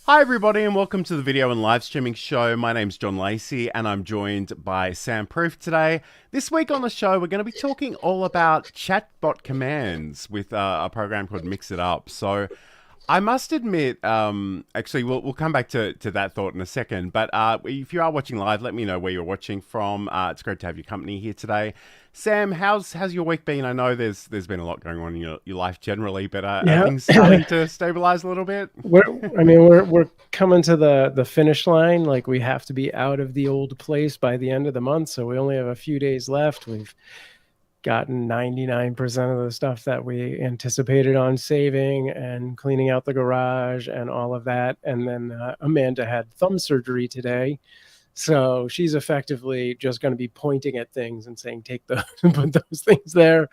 Hi everybody and welcome to the video and live streaming show. My name's John Lacey and I'm joined by Sam Proof today. This week on the show we're going to be talking all about chatbot commands with a program called Mix It Up. So I must admit, actually we'll come back to that thought in a second, but if you are watching live, let me know where you're watching from. It's great to have your company here today. Sam, how's your week been? I know there's been a lot going on in your life generally, but are Yeah, things starting to stabilize a little bit? we're coming to the finish line. Like we have to be out of the old place by the end of the month, so we only have a few days left. We've gotten 99% of the stuff that we anticipated on saving and cleaning out the garage and all of that. And then Amanda had thumb surgery today. So she's effectively just going to be pointing at things and saying, take those and put those things there.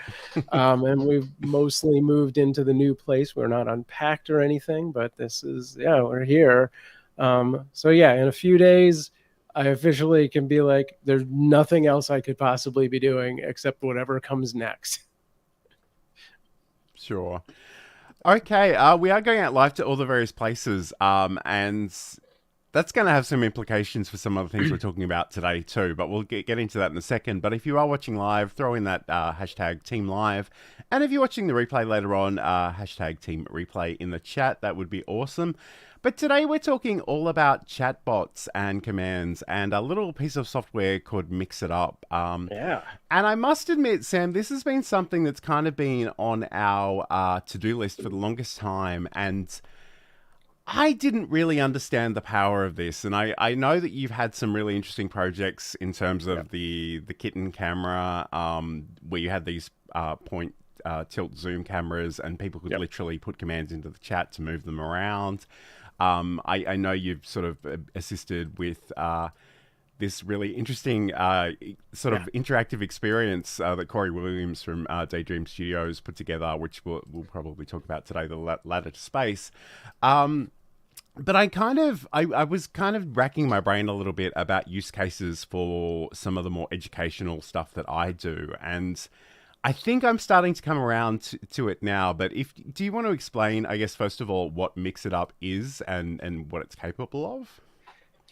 And we've mostly moved into the new place. We're not unpacked or anything, but we're here. So yeah, in a few days, I officially can be like, there's nothing else I could possibly be doing except whatever comes next. Sure. Okay, we are going out live to all the various places, and that's going to have some implications for some of the things we're talking about today too, but we'll get into that in a second. But if you are watching live, throw in that hashtag Team Live. And if you're watching the replay later on, hashtag Team Replay in the chat. That would be awesome. But today we're talking all about chatbots and commands and a little piece of software called Mix It Up. Yeah. And I must admit, Sam, this has been something that's kind of been on our to-do list for the longest time. And I didn't really understand the power of this, and I know that you've had some really interesting projects in terms Yeah. of the kitten camera, where you had these point tilt zoom cameras, and people could Yep. literally put commands into the chat to move them around. I know you've sort of assisted with this really interesting sort Yeah. of interactive experience that Corey Williams from Daydream Studios put together, which we'll probably talk about today, the Ladder to Space. But I was kind of racking my brain a little bit about use cases for some of the more educational stuff that I do. And I think I'm starting to come around to it now. But do you want to explain, I guess, first of all, what Mix It Up is and what it's capable of?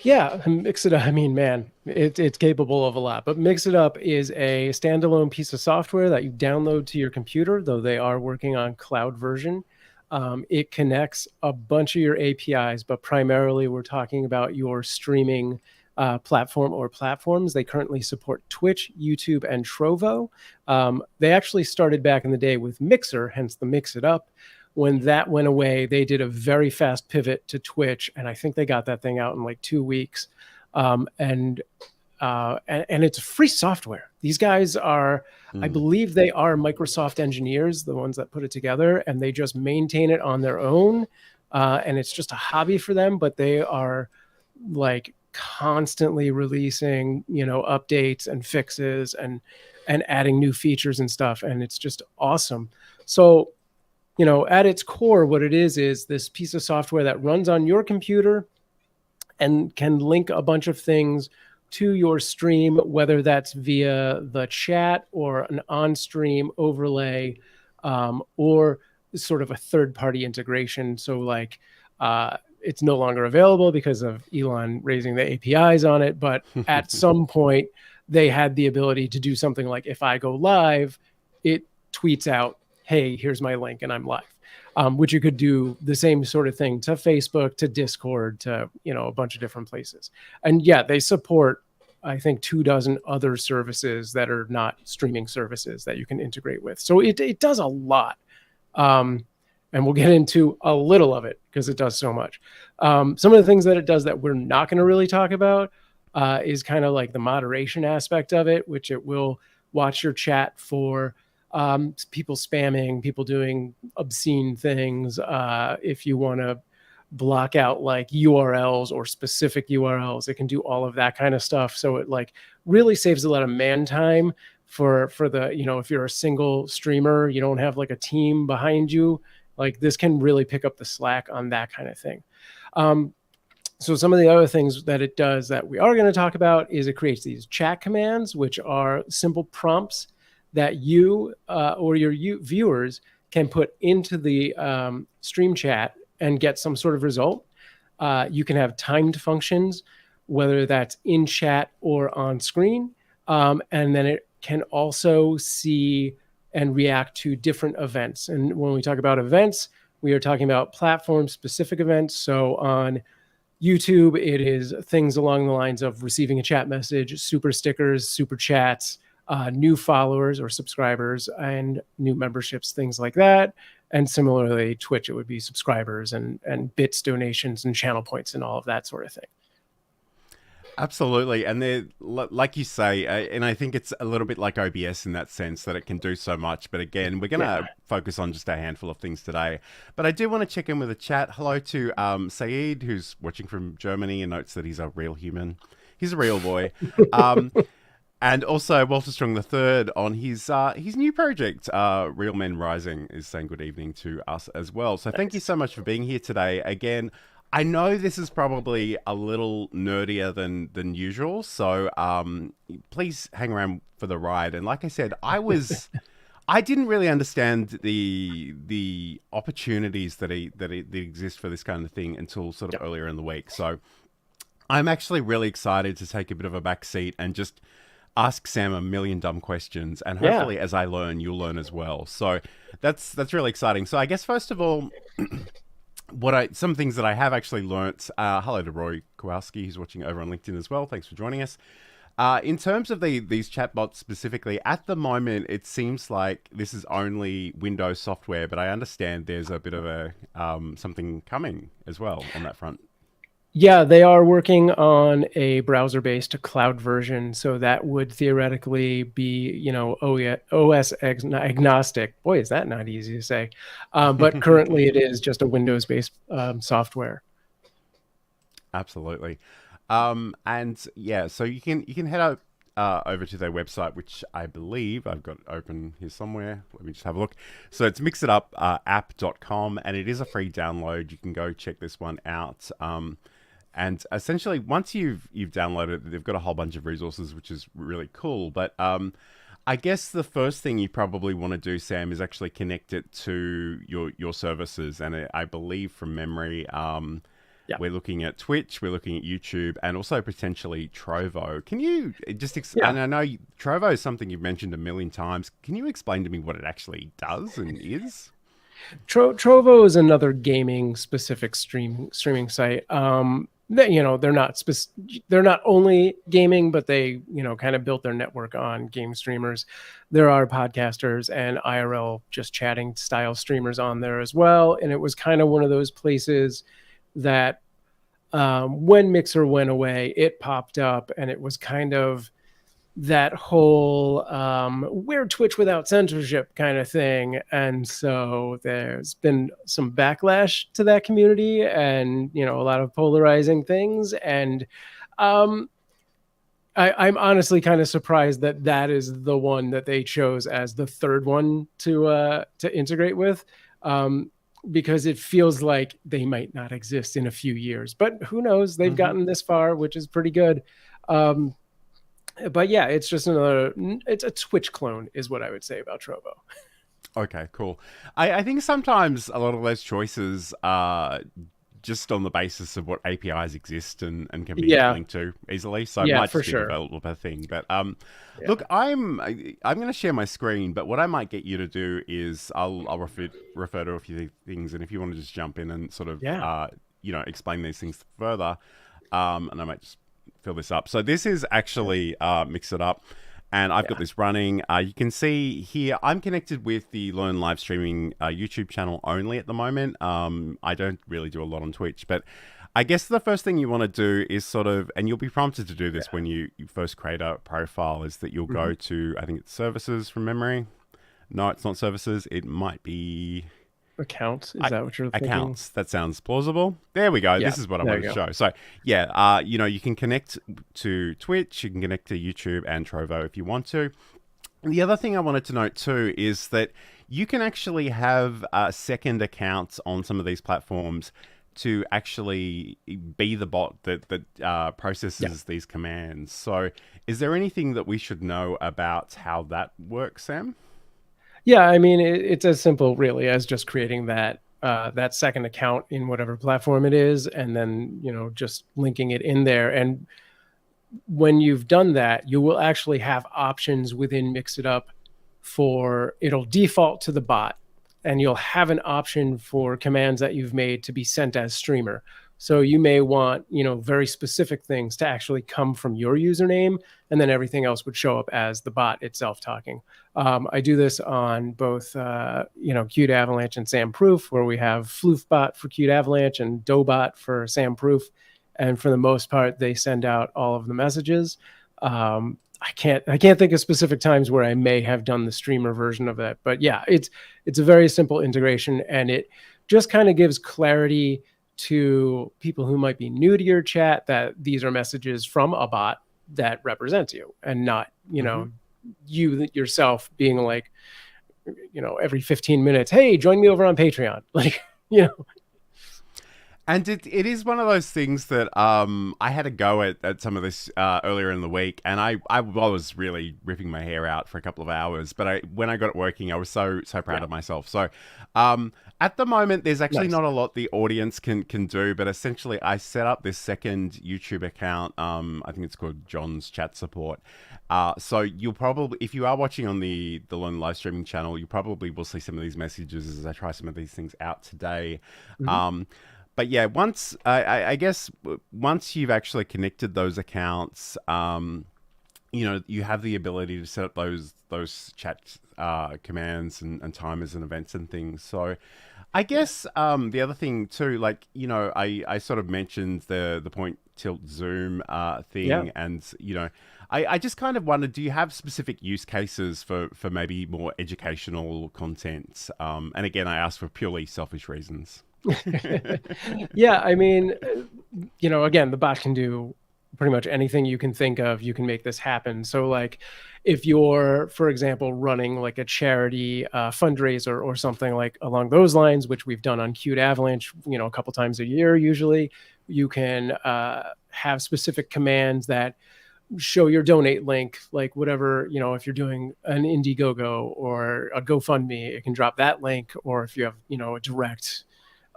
Yeah, Mix It Up. I mean, man, it's capable of a lot. But Mix It Up is a standalone piece of software that you download to your computer, though they are working on cloud version. It connects a bunch of your APIs, but primarily we're talking about your streaming platform or platforms. They currently support Twitch, YouTube, and Trovo. They actually started back in the day with Mixer, hence the Mix It Up. When that went away, they did a very fast pivot to Twitch, and I think they got that thing out in like 2 weeks. And it's free software. These guys are, I Mm. believe they are Microsoft engineers, the ones that put it together, and they just maintain it on their own. And it's just a hobby for them, but they are like constantly releasing, updates and fixes and adding new features and stuff. And it's just awesome. So, at its core, what it is this piece of software that runs on your computer and can link a bunch of things to your stream, whether that's via the chat or an on-stream overlay, or sort of a third-party integration. So like it's no longer available because of Elon raising the APIs on it, but at some point they had the ability to do something like if I go live, it tweets out, hey, here's my link and I'm live. Which you could do the same sort of thing to Facebook, to Discord, to a bunch of different places. And yeah, they support, I think, 24 other services that are not streaming services that you can integrate with. So it does a lot. And we'll get into a little of it because it does so much. Some of the things that it does that we're not going to really talk about is kind of like the moderation aspect of it, which it will watch your chat for people spamming, people doing obscene things. If you want to block out like URLs or specific URLs, it can do all of that kind of stuff. So it like really saves a lot of man time for the, if you're a single streamer, you don't have like a team behind you, like this can really pick up the slack on that kind of thing. So some of the other things that it does that we are going to talk about is it creates these chat commands, which are simple prompts that you or your viewers can put into the stream chat and get some sort of result. You can have timed functions, whether that's in chat or on screen. And then it can also see and react to different events. And when we talk about events, we are talking about platform specific events. So on YouTube, it is things along the lines of receiving a chat message, super stickers, super chats, new followers or subscribers, and new memberships, things like that. And similarly, Twitch, it would be subscribers and bits, donations, and channel points, and all of that sort of thing. Absolutely. And they're, like you say, and I think it's a little bit like OBS in that sense that it can do so much. But again, we're going to focus on just a handful of things today. But I do want to check in with a chat. Hello to Saeed, who's watching from Germany and notes that he's a real human. He's a real boy. And also Walter Strong III on his new project, Real Men Rising, is saying good evening to us as well. So thank you so much for being here today. Again, I know this is probably a little nerdier than usual, so please hang around for the ride. And like I said, I didn't really understand the opportunities that exist for this kind of thing until sort of earlier in the week. So I'm actually really excited to take a bit of a back seat and just ask Sam a million dumb questions, and hopefully as I learn, you'll learn as well. So that's really exciting. So I guess first of all, some things that I have actually learnt. Hello to Roy Kowalski, who's watching over on LinkedIn as well. Thanks for joining us. In terms of these chatbots specifically, at the moment, it seems like this is only Windows software, but I understand there's a bit of a something coming as well on that front. Yeah, they are working on a browser-based cloud version, so that would theoretically be, OS agnostic. Boy, is that not easy to say. But currently, it is just a Windows-based software. Absolutely, and yeah, so you can head over to their website, which I believe I've got open here somewhere. Let me just have a look. So it's mixitup.app.com, and it is a free download. You can go check this one out. And essentially, once you've downloaded it, they've got a whole bunch of resources, which is really cool. But I guess the first thing you probably want to do, Sam, is actually connect it to your services. And I believe from memory, we're looking at Twitch, we're looking at YouTube, and also potentially Trovo. Can you just and I know Trovo is something you've mentioned a million times. Can you explain to me what it actually does and is? Trovo is another gaming specific streaming site. They're not only gaming, but they kind of built their network on game streamers. There are podcasters and IRL just chatting style streamers on there as well. And it was kind of one of those places that when Mixer went away, it popped up, and it was kind of that whole we're Twitch without censorship kind of thing. And so there's been some backlash to that community, and a lot of polarizing things. And I'm honestly kind of surprised that is the one that they chose as the third one to integrate with, because it feels like they might not exist in a few years. But who knows? They've gotten this far, which is pretty good. But yeah, it's just it's a Twitch clone is what I would say about Trovo. Okay, cool. I think sometimes a lot of those choices are just on the basis of what APIs exist and can be linked to easily. So it might just be a developer thing. But look, I'm going to share my screen, but what I might get you to do is I'll refer to a few things, and if you want to just jump in and sort of explain these things further, and I might just fill this up. So this is actually Mix It Up, and I've got this running. You can see here I'm connected with the Learn Live Streaming YouTube channel only at the moment. I don't really do a lot on Twitch, but I guess the first thing you want to do is sort of, and you'll be prompted to do this when you first create a profile, is that you'll go to, I think it's services from memory. No, it's not services. It might be accounts. Is that what you're thinking? Accounts. That sounds plausible. There we go. Yeah, this is what I want to show. So yeah, you can connect to Twitch, you can connect to YouTube and Trovo if you want to. And the other thing I wanted to note too is that you can actually have second accounts on some of these platforms to actually be the bot that processes these commands. So is there anything that we should know about how that works, Sam? Yeah, I mean, it's as simple really as just creating that that second account in whatever platform it is, and then, just linking it in there. And when you've done that, you will actually have options within Mix It Up for it'll default to the bot, and you'll have an option for commands that you've made to be sent as streamer. So you may want, very specific things to actually come from your username, and then everything else would show up as the bot itself talking. I do this on both, Qt Avalanche and Sam Proof, where we have Floofbot for Qt Avalanche and Dobot for Sam Proof. And for the most part, they send out all of the messages. I can't think of specific times where I may have done the streamer version of it, but yeah, it's a very simple integration, and it just kind of gives clarity to people who might be new to your chat that these are messages from a bot that represents you, and not, you yourself being like, every 15 minutes, hey, join me over on Patreon. Like, And it is one of those things that I had a go at some of this earlier in the week, and I was really ripping my hair out for a couple of hours. But when I got it working, I was so proud of myself. So at the moment, there's actually not a lot the audience can do, but essentially I set up this second YouTube account. I think it's called John's Chat Support. So you'll probably, if you are watching on the Lone live streaming channel, you probably will see some of these messages as I try some of these things out today. But yeah, I guess once you've actually connected those accounts, you have the ability to set up those chat commands and timers and events and things. So I guess the other thing too, like, I sort of mentioned the point tilt zoom thing, and I just kind of wondered, do you have specific use cases for maybe more educational content? And again, I ask for purely selfish reasons. Yeah, I mean, again, the bot can do pretty much anything you can think of. You can make this happen. So like if you're, for example, running like a charity fundraiser or something like along those lines, which we've done on Qt Avalanche, a couple times a year, usually, you can have specific commands that show your donate link, like whatever, if you're doing an Indiegogo or a GoFundMe, it can drop that link. Or if you have, a direct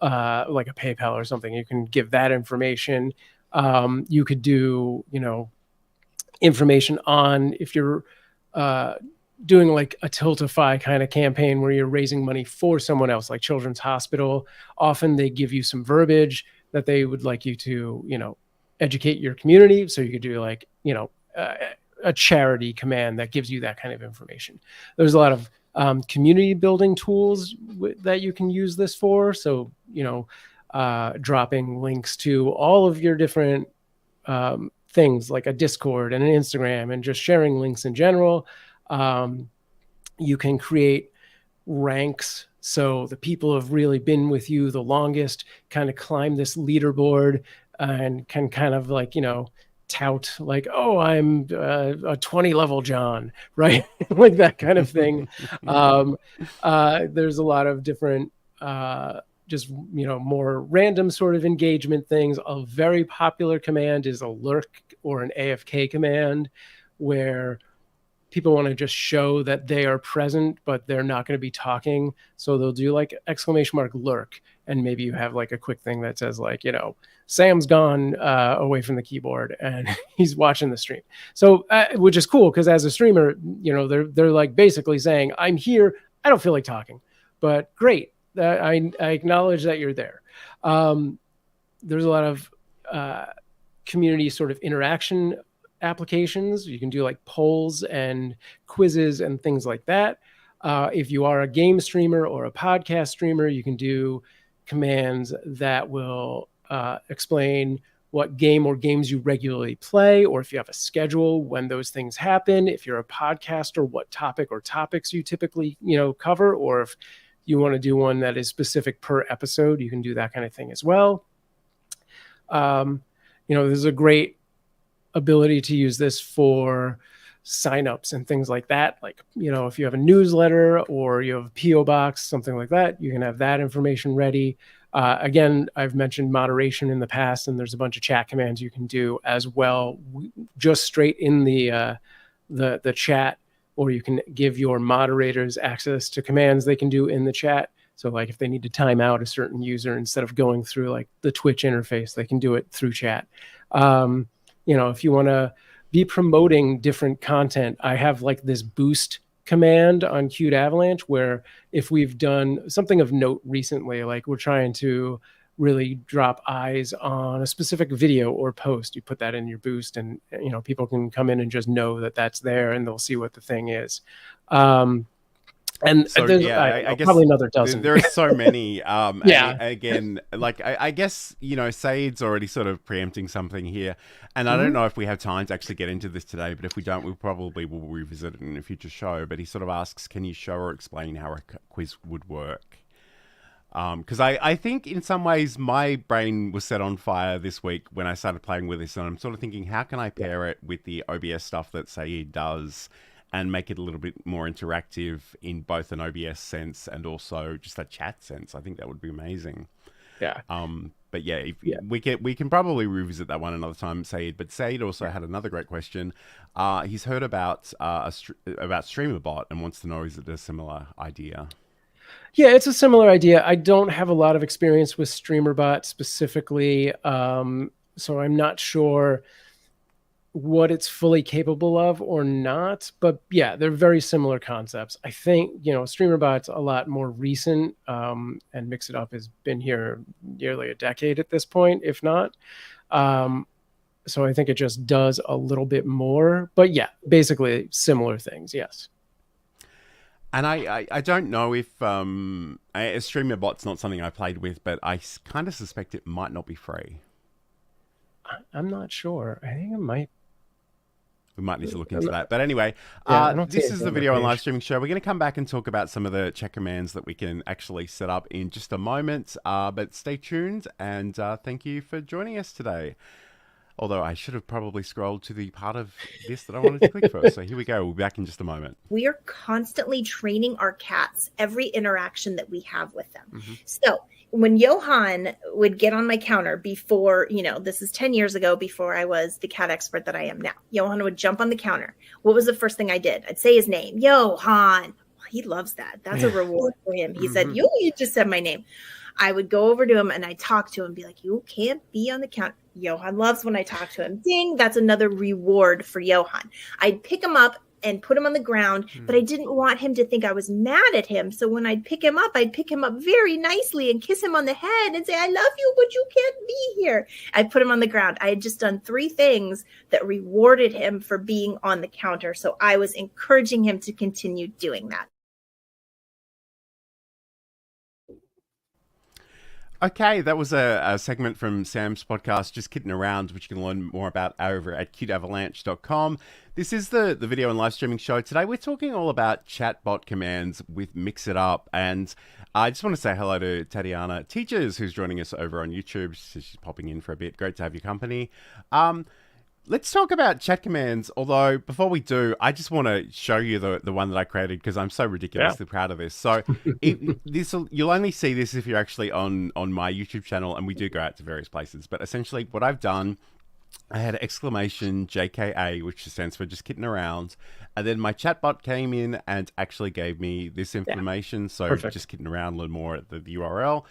like a PayPal or something, you can give that information. You could do, information on if you're doing like a Tiltify kind of campaign where you're raising money for someone else, like Children's Hospital. Often they give you some verbiage that they would like you to, educate your community. So you could do like, a charity command that gives you that kind of information. There's a lot of community building tools that you can use this for. So, dropping links to all of your different things like a Discord and an Instagram, and just sharing links in general. You can create ranks. So the people who have really been with you the longest kind of climb this leaderboard and can kind of like, tout like, oh, I'm a 20 level John, right? Like that kind of thing. There's a lot of different just, more random sort of engagement things. A very popular command is a lurk or an AFK command, where people want to just show that they are present, but they're not going to be talking. So they'll do like !lurk. And maybe you have like a quick thing that says like, Sam's gone away from the keyboard and he's watching the stream. So, which is cool, because as a streamer, they're like basically saying, I'm here. I don't feel like talking, but great. I acknowledge that you're there. There's a lot of community sort of interaction applications. You can do like polls and quizzes and things like that. If you are a game streamer or a podcast streamer, you can do commands that will explain what game or games you regularly play, or if you have a schedule when those things happen. If you're a podcaster, what topic or topics you typically cover, or if you want to do one that is specific per episode, you can do that kind of thing as well. There's a great ability to use this for signups and things like that. Like, if you have a newsletter or you have a PO box, something like that, you can have that information ready. Again, I've mentioned moderation in the past, and there's a bunch of chat commands you can do as well, just straight in the chat, or you can give your moderators access to commands they can do in the chat. So like if they need to time out a certain user, instead of going through like the Twitch interface, they can do it through chat. If you want to be promoting different content, I have like this boost command on Qt Avalanche where if we've done something of note recently, like we're trying to really drop eyes on a specific video or post, you put that in your boost, and people can come in and just know that that's there, and they'll see what the thing is. And so there's yeah, I guess probably another dozen. there are so many. Yeah. Again, like I guess Saeed's already sort of preempting something here, and I don't know if we have time to actually get into this today. But if we don't, we probably will revisit it in a future show. But he sort of asks, can you show or explain how a quiz would work? Because I think in some ways my brain was set on fire this week when I started playing with this, and I'm sort of thinking, how can I pair it with the OBS stuff that Saeed does and make it a little bit more interactive in both an OBS sense and also just a chat sense? I think that would be amazing. Yeah. But yeah, we can probably revisit that one another time, Saeed. But Saeed also had another great question. He's heard about about StreamerBot and wants to know, is it a similar idea? Yeah, it's a similar idea. I don't have a lot of experience with StreamerBot specifically, so I'm not sure what it's fully capable of or not. But yeah, they're very similar concepts. I think, StreamerBot's a lot more recent, and Mix It Up has been here nearly a decade at this point, if not. So I think it just does a little bit more. But yeah, basically similar things, yes. And I don't know if StreamerBot's not something I played with, but I kind of suspect it might not be free. I'm not sure. I think it might. We might need to look into that. But anyway, this is the video and live streaming show. We're going to come back and talk about some of the chat commands that we can actually set up in just a moment. But stay tuned, and thank you for joining us today. Although I should have probably scrolled to the part of this that I wanted to click first. So here we go. We'll be back in just a moment. We are constantly training our cats every interaction that we have with them. So when Johan would get on my counter before, this is 10 years ago, before I was the cat expert that I am now, Johan would jump on the counter. What was the first thing I did? I'd say his name, Johan. He loves that. That's a reward for him. He said, you just said my name. I would go over to him and I'd talk to him and be like, you can't be on the counter. Johan loves when I talk to him. Ding, that's another reward for Johan. I'd pick him up and put him on the ground, but I didn't want him to think I was mad at him. So when I'd pick him up very nicely and kiss him on the head and say, I love you, but you can't be here. I'd put him on the ground. I had just done 3 things that rewarded him for being on the counter. So I was encouraging him to continue doing that. Okay, that was a segment from Sam's podcast, Just Kidding Around, which you can learn more about over at qtavalanche.com. This is the video and live streaming show. Today we're talking all about chatbot commands with Mix It Up. And I just want to say hello to Tatiana Teachers, who's joining us over on YouTube. She's popping in for a bit. Great to have your company. Let's talk about chat commands. Although before we do, I just want to show you the one that I created because I'm so ridiculously proud of this. So you'll only see this if you're actually on my YouTube channel, and we do go out to various places. But essentially, what I've done, I had exclamation JKA, which stands for Just Kidding Around, and then my chatbot came in and actually gave me this information. So perfect. Just Kidding Around, learn more at the URL.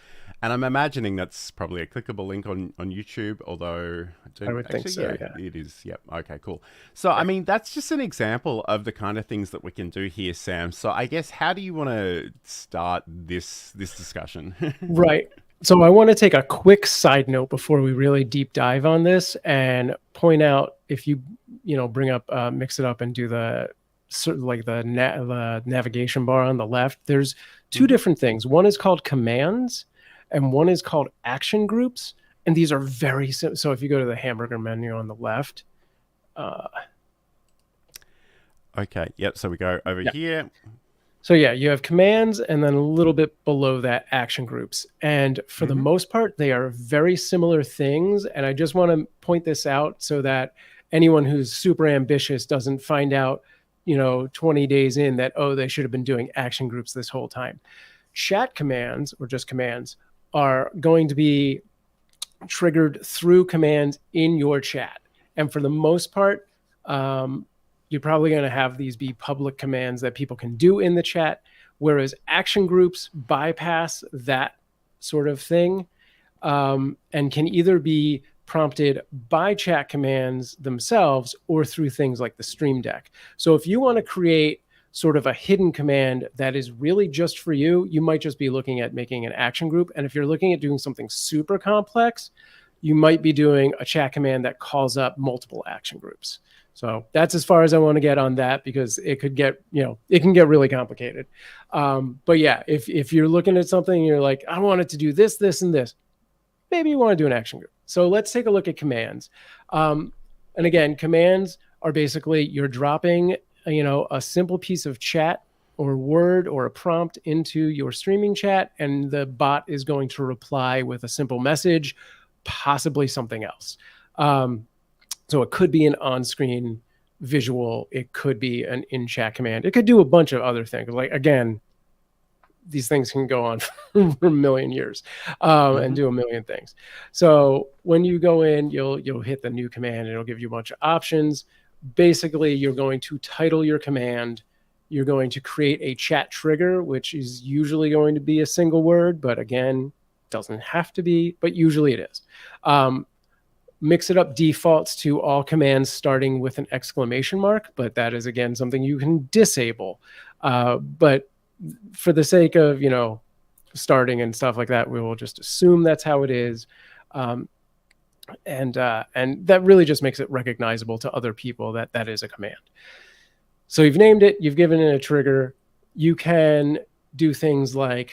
And I'm imagining that's probably a clickable link on YouTube, although I would think so, yeah. It is. Yep. Okay, cool. So, I mean, that's just an example of the kind of things that we can do here, Sam. So I guess, how do you want to start this discussion? Right. So I want to take a quick side note before we really deep dive on this and point out, if you bring up Mix It Up and do the navigation bar on the left, there's 2 different things. One is called commands and one is called action groups. And these are very simple. So if you go to the hamburger menu on the left. Okay. Yep. So we go over here. So yeah, you have commands and then a little bit below that action groups. And for the most part, they are very similar things. And I just want to point this out so that anyone who's super ambitious doesn't find out, 20 days in that, they should have been doing action groups this whole time. Chat commands, or just commands, are going to be triggered through commands in your chat. And for the most part, you're probably going to have these be public commands that people can do in the chat. whereas action groups bypass that sort of thing, and can either be prompted by chat commands themselves or through things like the Stream Deck. So if you want to create sort of a hidden command that is really just for you, you might just be looking at making an action group. And if you're looking at doing something super complex, you might be doing a chat command that calls up multiple action groups. So that's as far as I want to get on that, because it could get, it can get really complicated. But yeah, if you're looking at something and you're like, I want it to do this, this, and this, maybe you want to do an action group. So let's take a look at commands. And again, commands are basically you're dropping, a simple piece of chat or word or a prompt into your streaming chat, and the bot is going to reply with a simple message, possibly something else. So it could be an on-screen visual. It could be an in-chat command. It could do a bunch of other things. Like, again, these things can go on for a million years and do a million things. So when you go in, you'll hit the new command and it'll give you a bunch of options. Basically, you're going to title your command. You're going to create a chat trigger, which is usually going to be a single word, but again, doesn't have to be, but usually it is. Mix It Up defaults to all commands starting with an exclamation mark, but that is, again, something you can disable. But for the sake of, starting and stuff like that, we will just assume that's how it is. And that really just makes it recognizable to other people that that is a command. So you've named it, you've given it a trigger. You can do things like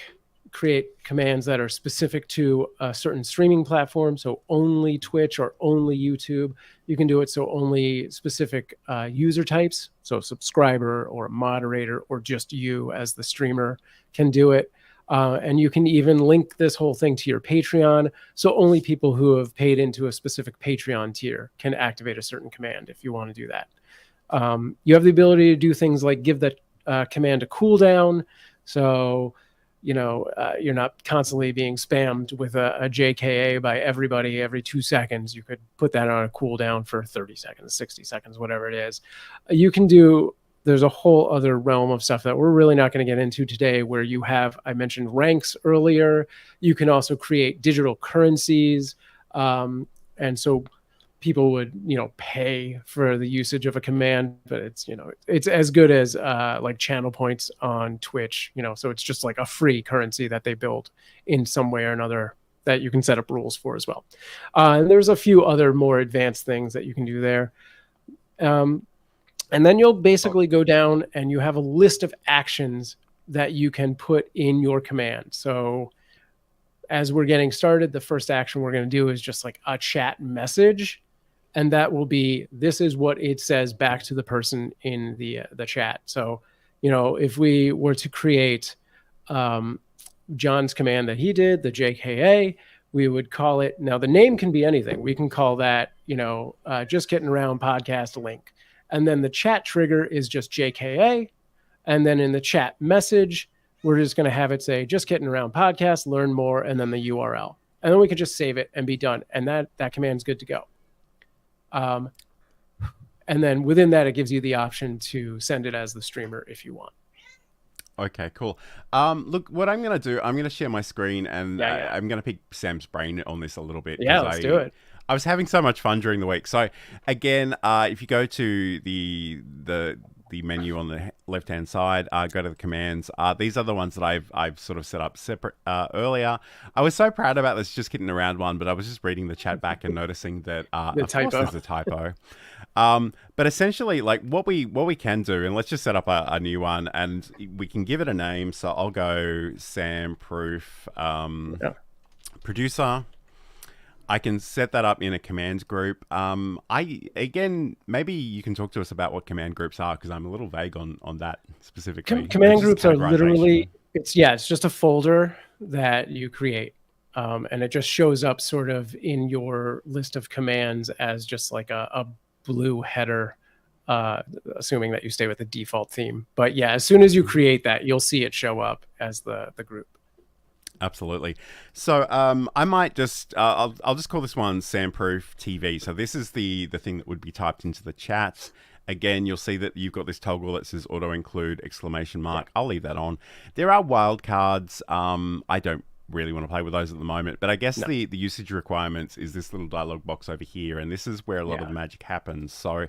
create commands that are specific to a certain streaming platform. So only Twitch or only YouTube. You can do it so only specific user types. So subscriber or a moderator or just you as the streamer can do it. And you can even link this whole thing to your Patreon. So only people who have paid into a specific Patreon tier can activate a certain command if you want to do that. You have the ability to do things like give the command a cooldown. So, you're not constantly being spammed with a JKA by everybody every 2 seconds. You could put that on a cooldown for 30 seconds, 60 seconds, whatever it is. There's a whole other realm of stuff that we're really not going to get into today, where I mentioned ranks earlier. You can also create digital currencies. And so people would, pay for the usage of a command, but it's as good as like channel points on Twitch, so it's just like a free currency that they build in some way or another that you can set up rules for as well. And there's a few other more advanced things that you can do there. And then you'll basically go down and you have a list of actions that you can put in your command. So as we're getting started, the first action we're going to do is just like a chat message. And that will be, this is what it says back to the person in the chat. So, if we were to create John's command that he did, the JKA, we would call it, now the name can be anything. We can call that, Just Getting Around Podcast Link. And then the chat trigger is just JKA. And then in the chat message, we're just going to have it say, Just Getting Around Podcast, learn more, and then the URL. And then we could just save it and be done. And that command's good to go. And then within that, it gives you the option to send it as the streamer if you want. Okay, cool. Look, what I'm going to do, I'm going to share my screen and I'm going to pick Sam's brain on this a little bit. Yeah, let's do it. I was having so much fun during the week. So again, if you go to the menu on the left-hand side, go to the commands. These are the ones that I've sort of set up separate earlier. I was so proud about this Just Getting Around one, but I was just reading the chat back and noticing that of course there's a typo. But essentially, like what we can do, and let's just set up a new one, and we can give it a name. So I'll go Sam Proof Producer. I can set that up in a commands group. Maybe you can talk to us about what command groups are, because I'm a little vague on that specifically. Command groups are literally, it's just a folder that you create. And it just shows up sort of in your list of commands as just like a blue header, assuming that you stay with the default theme. But yeah, as soon as you create that, you'll see it show up as the group. Absolutely. So I might just I'll just call this one Sandproof TV. So this is the thing that would be typed into the chat. Again, you'll see that you've got this toggle that says auto include exclamation mark. I'll leave that on. There are wildcards. I don't really want to play with those at the moment, but I guess the usage requirements is this little dialog box over here, and this is where a lot of the magic happens. So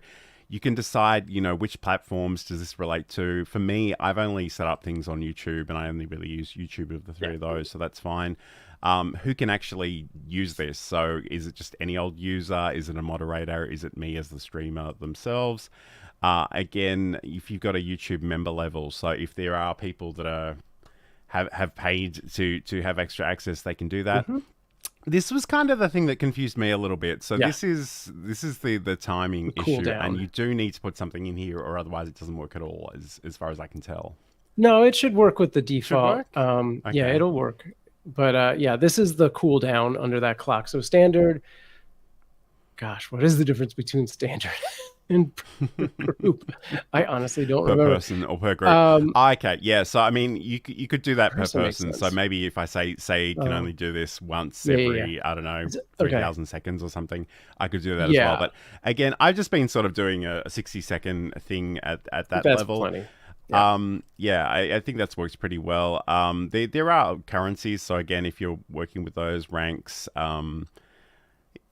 you can decide, which platforms does this relate to. For me, I've only set up things on YouTube, and I only really use YouTube of the three of those, so that's fine. Who can actually use this? So is it just any old user? Is it a moderator? Is it me as the streamer themselves? Again, if you've got a YouTube member level, so if there are people that have paid to have extra access, they can do that. This was kind of the thing that confused me a little bit. So this is the timing issue, and you do need to put something in here, or otherwise it doesn't work at all, as far as I can tell. No, it should work with the default. Okay. Yeah, it'll work. But this is the cooldown under that clock. So standard. Gosh, what is the difference between standard and group? I honestly don't remember. Per person or per group. Okay, yeah. So I mean, you could do that per person. So maybe if I say can only do this once every I don't know 3,000 seconds or something, I could do that as well. But again, I've just been sort of doing a 60-second thing at that level. Plenty. I think that's works pretty well. There are currencies. So again, if you're working with those ranks,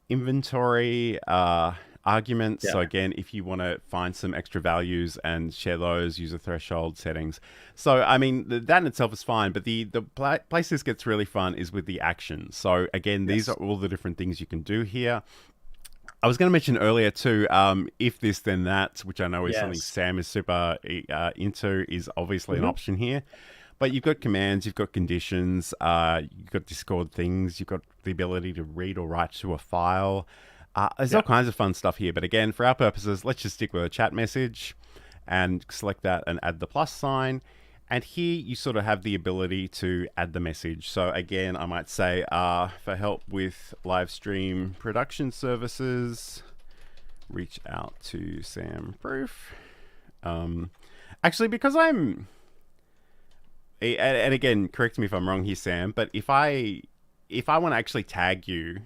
inventory, arguments. So again, if you want to find some extra values and share those, use a threshold settings. So I mean, that in itself is fine, but the place this gets really fun is with the actions. So again, these are all the different things you can do here. I was going to mention earlier too, if this then that, which I know is something Sam is super into, is obviously an option here. But you've got commands, you've got conditions, you've got Discord things, you've got the ability to read or write to a file. There's all kinds of fun stuff here. But again, for our purposes, let's just stick with a chat message and select that and add the plus sign. And here you sort of have the ability to add the message. So again, I might say, for help with live stream production services, reach out to Sam Proof. Actually, because I'm... And again, correct me if I'm wrong here, Sam, but if I want to actually tag you,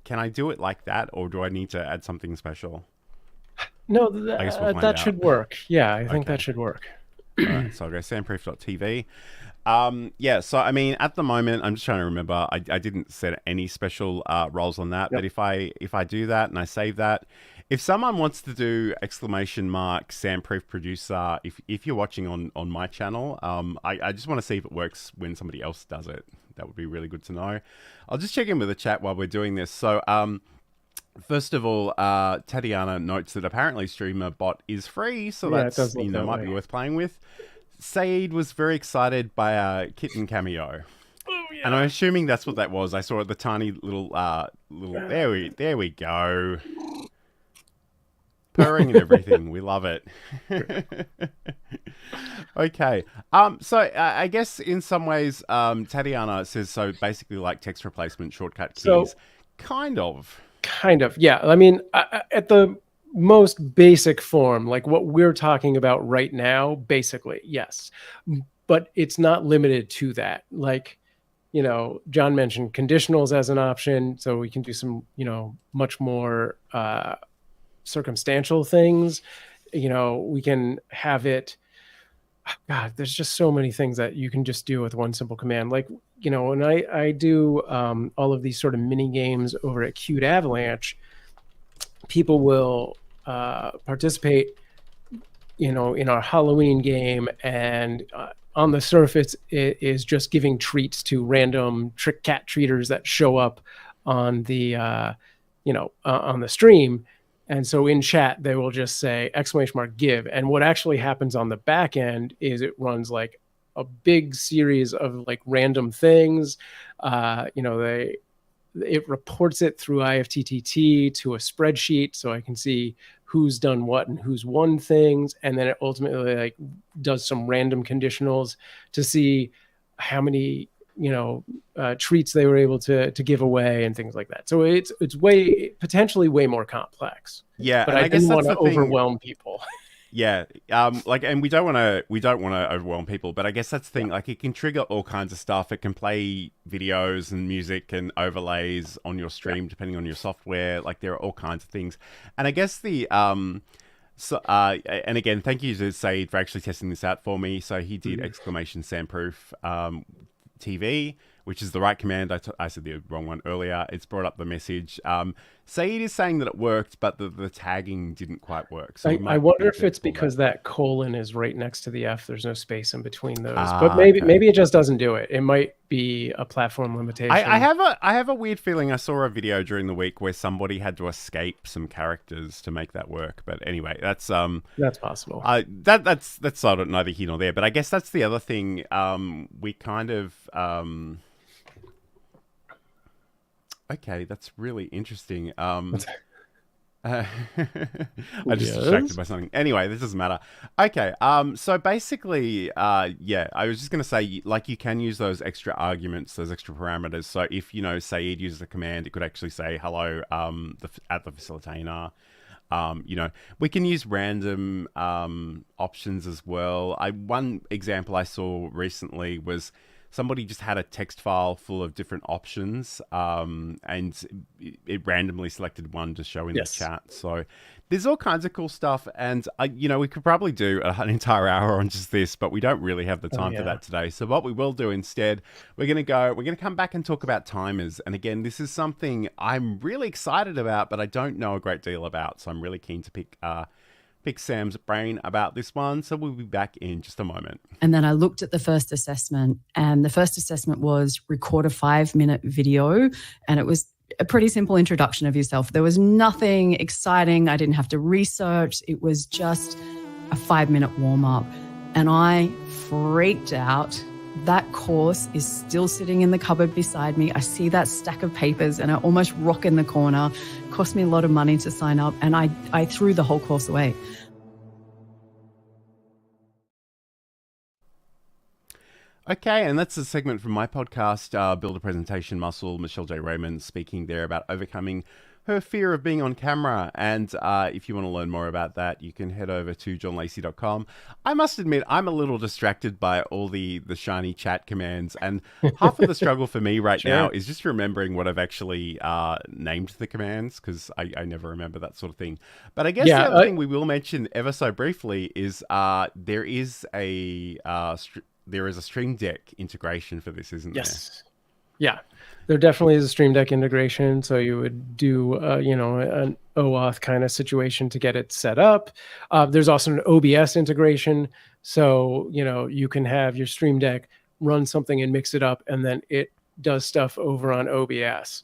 can I do it like that, or do I need to add something special? No, that should work. Yeah, I think that should work. All right, so I'll go samproof.tv. So I mean, at the moment, I'm just trying to remember. I didn't set any special roles on that, but if I do that and I save that, if someone wants to do exclamation mark Samproof producer, if you're watching on my channel, I just want to see if it works when somebody else does it. That would be really good to know. I'll just check in with the chat while we're doing this. So first of all, Tatiana notes that apparently Streamer Bot is free, so that's might be worth playing with. Saeed was very excited by a kitten cameo. And I'm assuming that's what that was. I saw the tiny little there we go. Purring and everything. We love it. Okay. So I guess in some ways, Tatiana says, so basically like text replacement shortcut keys. So, kind of. Yeah. I mean, at the most basic form, like what we're talking about right now, basically, yes. But it's not limited to that. Like, John mentioned conditionals as an option. So we can do some, much more circumstantial things. We can have it. God, there's just so many things that you can just do with one simple command. Like, when I do all of these sort of mini games over at Cute Avalanche, people will participate, in our Halloween game, and on the surface it is just giving treats to random trick cat treaters that show up on the on the stream. And so in chat, they will just say !give. And what actually happens on the back end is it runs like a big series of like random things. It reports it through IFTTT to a spreadsheet, so I can see who's done what and who's won things. And then it ultimately like does some random conditionals to see how many treats they were able to give away and things like that. So it's potentially way more complex. Yeah, but I didn't want to overwhelm people. Yeah, and we don't want to overwhelm people, but I guess that's the thing. Like, it can trigger all kinds of stuff. It can play videos and music and overlays on your stream, depending on your software. Like, there are all kinds of things, and I guess and again, thank you to Saeed for actually testing this out for me. So he did exclamation Sandproof TV, which is the right command. I said the wrong one earlier. It's brought up the message. Saeed is saying that it worked, but the tagging didn't quite work. So I wonder if it's because that colon is right next to the F. There's no space in between those. But maybe it just doesn't do it. It might be a platform limitation. I have a weird feeling. I saw a video during the week where somebody had to escape some characters to make that work. But anyway, that's possible. That's sort of neither here nor there. But I guess that's the other thing. We kind of okay, that's really interesting. I just distracted by something. Anyway, this doesn't matter. Okay, so basically, yeah, I was just going to say, like, you can use those extra arguments, those extra parameters. So if, Saeed uses a command, it could actually say, hello, at the facilitator. We can use random options as well. One example I saw recently was somebody just had a text file full of different options, and it randomly selected one to show in the chat. So there's all kinds of cool stuff, and we could probably do an entire hour on just this, but we don't really have the time for that today. So what we will do instead, we're going to come back and talk about timers. And again, this is something I'm really excited about, but I don't know a great deal about. So I'm really keen to pick Sam's brain about this one. So we'll be back in just a moment. And then I looked at the first assessment, and the first assessment was record a 5-minute video, and it was a pretty simple introduction of yourself. There was nothing exciting. I didn't have to research. It was just a 5-minute warm-up, and I freaked out. That course is still sitting in the cupboard beside me. I see that stack of papers and I almost rock in the corner. It cost me a lot of money to sign up, and I threw the whole course away. Okay, and that's a segment from my podcast, Build a Presentation Muscle. Michelle J. Raymond speaking there about overcoming her fear of being on camera. And if you want to learn more about that, you can head over to johnlacey.com. I must admit, I'm a little distracted by all the shiny chat commands. And half of the struggle for me right now is just remembering what I've actually named the commands, because I never remember that sort of thing. But I guess the other thing we will mention ever so briefly is there is a Stream Deck integration for this, isn't there? Yes. Yeah, there definitely is a Stream Deck integration. So you would do, an OAuth kind of situation to get it set up. There's also an OBS integration. So, you can have your Stream Deck run something and mix it up, and then it does stuff over on OBS.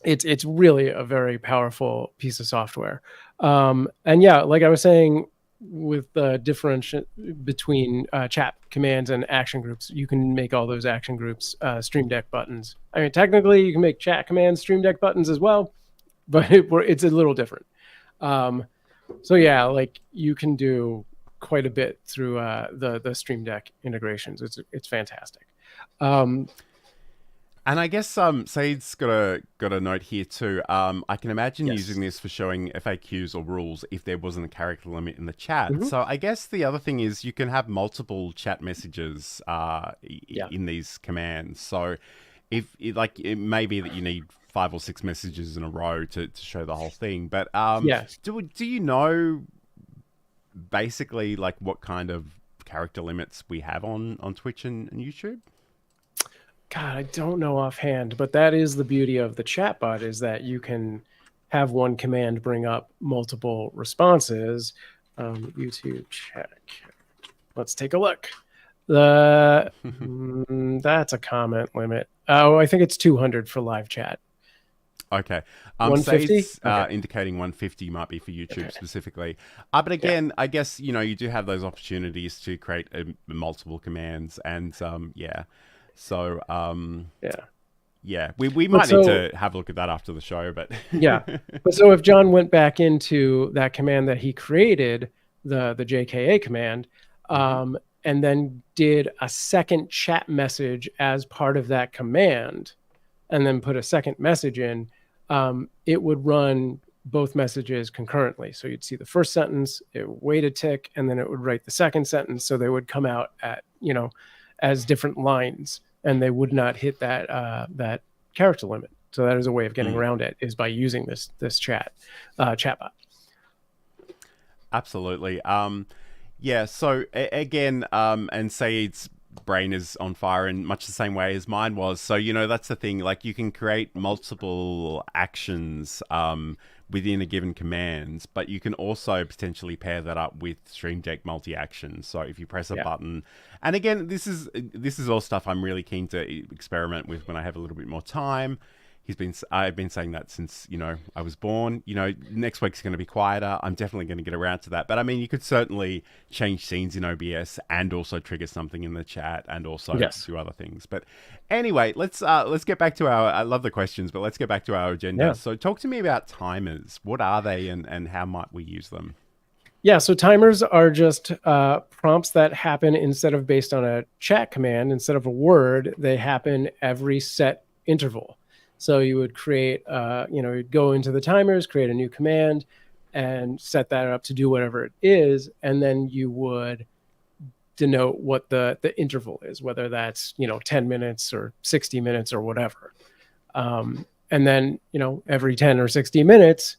It's really a very powerful piece of software. And yeah, like I was saying, with the differential between chat commands and action groups, you can make all those action groups Stream Deck buttons. I mean, technically you can make chat commands Stream Deck buttons as well, but it's a little different. So yeah, like, you can do quite a bit through the Stream Deck integrations. It's fantastic. And I guess Saeed's got a note here too. I can imagine using this for showing FAQs or rules if there wasn't a character limit in the chat. So I guess the other thing is you can have multiple chat messages in these commands. So it may be that you need 5 or 6 messages in a row to show the whole thing. But do you know basically like what kind of character limits we have on Twitch and YouTube? God, I don't know offhand, but that is the beauty of the chatbot, is that you can have one command bring up multiple responses. YouTube chat. Let's take a look. That's a comment limit. Oh, I think it's 200 for live chat. Okay. 150? Indicating 150 might be for YouTube specifically. But again, I guess, you do have those opportunities to create multiple commands, and So, we might need to have a look at that after the show, but But so if John went back into that command that he created, the JKA command, and then did a second chat message as part of that command, and then put a second message in, it would run both messages concurrently. So you'd see the first sentence, it would wait a tick, and then it would write the second sentence. So they would come out at, as different lines, and they would not hit that character limit. So that is a way of getting around it, is by using this chatbot. Absolutely. Yeah. So again, and Saeed's brain is on fire in much the same way as mine was. So, that's the thing. Like, you can create multiple actions within a given command, but you can also potentially pair that up with Stream Deck multi-action. So if you press a button, and again, this is all stuff I'm really keen to experiment with when I have a little bit more time. I've been saying that since, I was born. Next week's going to be quieter. I'm definitely going to get around to that. But I mean, you could certainly change scenes in OBS and also trigger something in the chat and also do other things. But anyway, let's get back to I love the questions, but let's get back to our agenda. Yeah. So talk to me about timers. What are they and how might we use them? Yeah, so timers are just prompts that happen instead of based on a chat command, instead of a word, they happen every set interval. So you would create, you'd go into the timers, create a new command, and set that up to do whatever it is, and then you would denote what the interval is, whether that's 10 minutes or 60 minutes or whatever. And then every 10 or 60 minutes,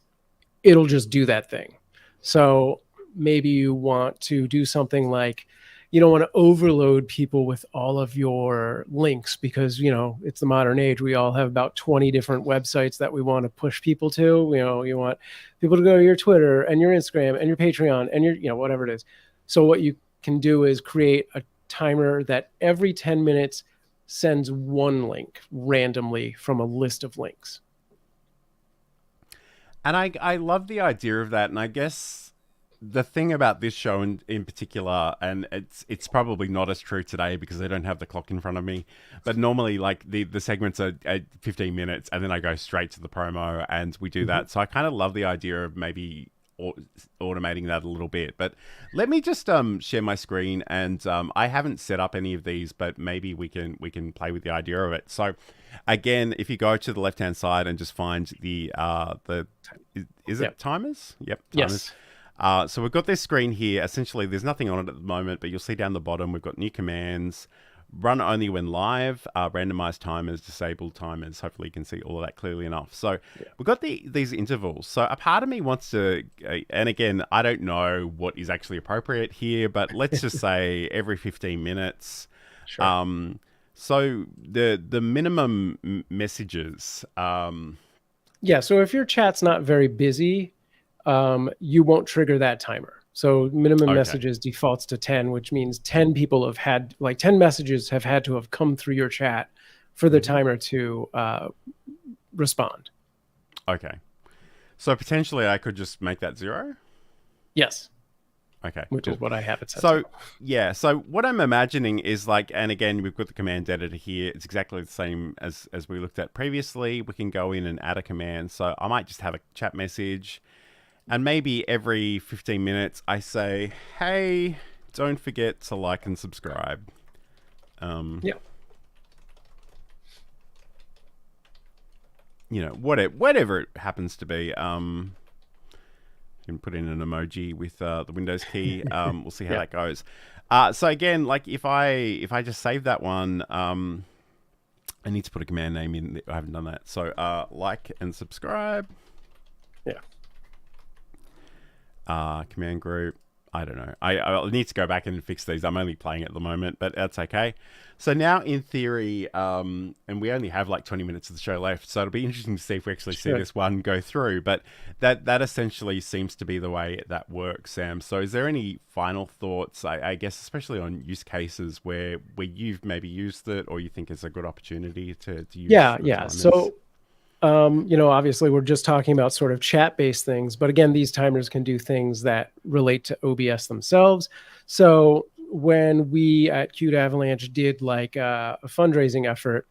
it'll just do that thing. So maybe you want to do something like, you don't want to overload people with all of your links because, it's the modern age. We all have about 20 different websites that we want to push people to. You want people to go to your Twitter and your Instagram and your Patreon and your, whatever it is. So what you can do is create a timer that every 10 minutes sends one link randomly from a list of links. And I love the idea of that. And I guess the thing about this show in particular, and it's probably not as true today because I don't have the clock in front of me, but normally like the segments are at 15 minutes and then I go straight to the promo and we do that. So I kind of love the idea of maybe automating that a little bit. But let me just share my screen, and I haven't set up any of these, but maybe we can play with the idea of it. So again, if you go to the left hand side and just find the is it timers? Yep, timers. Yes. So we've got this screen here. Essentially, there's nothing on it at the moment, but you'll see down the bottom, we've got new commands, run only when live, randomized timers, disabled timers. Hopefully you can see all of that clearly enough. So we've got these intervals. So a part of me wants to, and again, I don't know what is actually appropriate here, but let's just say every 15 minutes. Sure. So the minimum messages. Yeah, so if your chat's not very busy, you won't trigger that timer. So minimum messages defaults to 10, which means 10 people have had, 10 messages have had to have come through your chat for the timer to respond. Okay. So potentially I could just make that 0? Yes. Okay. Which is what I have it set to. So yeah, so what I'm imagining is and again, we've got the command editor here. It's exactly the same as we looked at previously. We can go in and add a command. So I might just have a chat message. And maybe every 15 minutes I say, hey, don't forget to like and subscribe. Yeah. Whatever it happens to be. You can put in an emoji with the Windows key. We'll see how that goes. So again, if I just save that one, I need to put a command name in. I haven't done that. So like and subscribe. Yeah. Command group. I don't know. I'll need to go back and fix these. I'm only playing at the moment, but that's okay. So now in theory, and we only have 20 minutes of the show left, so it'll be interesting to see if we actually see this one go through. But that essentially seems to be the way that works, Sam. So is there any final thoughts, I guess, especially on use cases where you've maybe used it or you think it's a good opportunity to use? Yeah. So obviously we're just talking about sort of chat-based things, but again, these timers can do things that relate to OBS themselves. So when we at Qt Avalanche did a fundraising effort,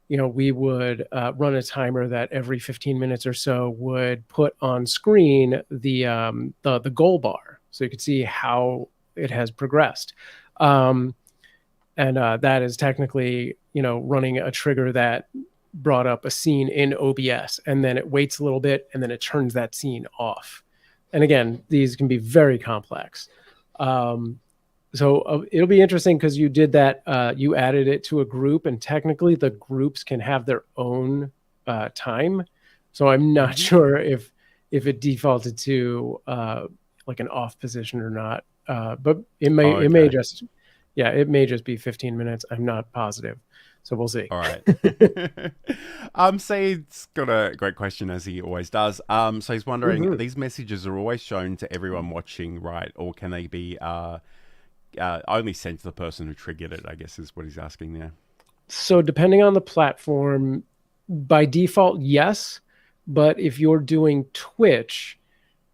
we would run a timer that every 15 minutes or so would put on screen the goal bar, so you could see how it has progressed. And that is technically, running a trigger that brought up a scene in OBS, and then it waits a little bit, and then it turns that scene off. And again, these can be very complex. So it'll be interesting because you did that. You added it to a group, and technically the groups can have their own time. So I'm not sure if it defaulted to like an off position or not. But it may just be 15 minutes. I'm not positive. So we'll see. All right. Saeed's got a great question, as he always does. So he's wondering, these messages are always shown to everyone watching, right? Or can they be only sent to the person who triggered it, I guess is what he's asking there. So depending on the platform, by default, yes. But if you're doing Twitch,